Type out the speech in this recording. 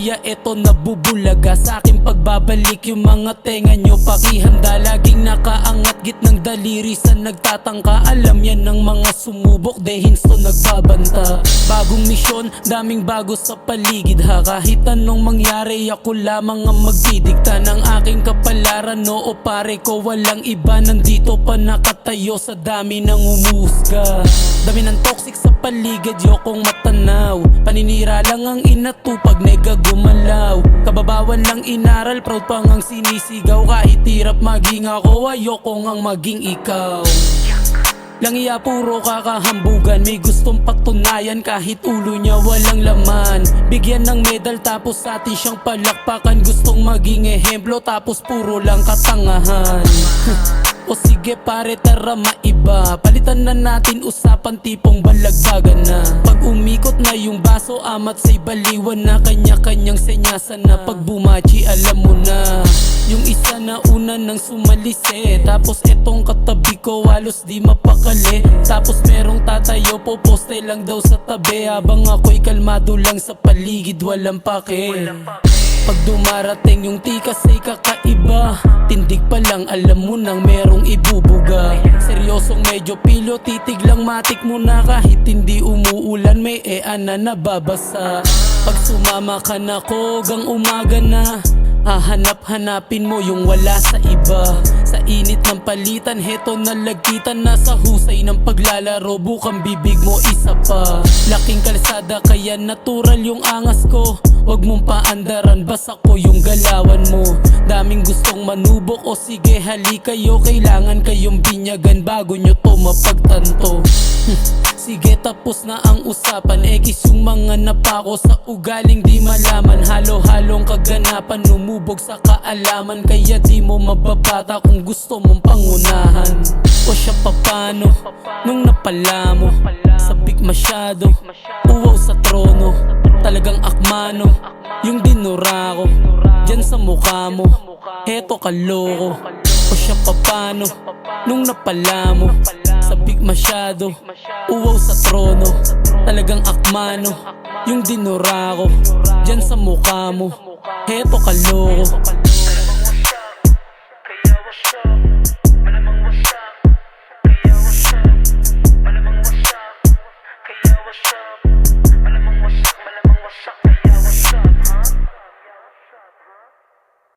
Kaya eto nabubulaga sa aking pagbabalik. Yung mga tenga nyo pakihanda, laging nakaangat gitnang daliri sa nagtatangka. Alam yan ng mga sumubok, de hinsto nagbabanta. Bagong misyon, daming bago sa paligid ha. Kahit anong mangyari, ako lamang ang magdidikta ng aking kapalaran. Oo pare ko, walang iba, nandito pa nakatayo sa dami ng umusga. Dami ng toxic sa paligid, yokong matanaw. Paninira lang ang inatupag, nega gumalaw. Kababawan lang inaral, proud pang ang sinisigaw. Kahit hirap maging ako, ayokong ang maging ikaw. Langiya puro kakahambugan, may gustong patunayan kahit ulo niya walang laman. Bigyan ng medal tapos sa atin siyang palakpakan. Gustong maging ehemplo tapos puro lang katangahan. O sige pare tara maiba, palitan na natin usapan tipong balagbagan na. Pag umikot na yung baso amat say baliwan na. Kanya-kanyang senyasan na pag bumachi alam mo na. Yung isa na una nang sumalise, tapos etong katabi ko halos di mapakali. Tapos merong tatayo po poste lang daw sa tabi, habang ako'y kalmado lang sa paligid walang pake. Pag dumarating yung tikas ay kakaiba, tindig pa lang alam mo nang merong ibubuga. Seryosong medyo pilo, titig lang matik mo na. Kahit hindi umuulan may na nababasa. Pag sumama ka na ko gang umaga na, hahanap-hanapin mo yung wala sa iba. Sa init ng palitan, heto nalagkitan na. Sa husay ng paglalaro, bukang bibig mo isa pa. Laking kalsada kaya natural yung angas ko. Huwag mong paandaran, basta ko yung galawan mo. Daming gustong manubok, o sige hali kayo. Kailangan kayong binyagan bago nyo to mapagtanto. Sige tapos na ang usapan, ekis yung mga napako sa ugaling di malaman. Halo-halong kaganapan, lumubog sa kaalaman. Kaya di mo mababata kung gusto mong pangunahan. O siya papano, nung napala mo, sabik masyado, uwaw sa trono. Talagang akmano, yung dinura ko, dyan sa mukha mo, heto kaloko. O siya papano, nung napala mo, sabik masyado, uwaw sa trono. Talagang akmano, yung dinura ko, dyan sa mukha mo, heto kaloko.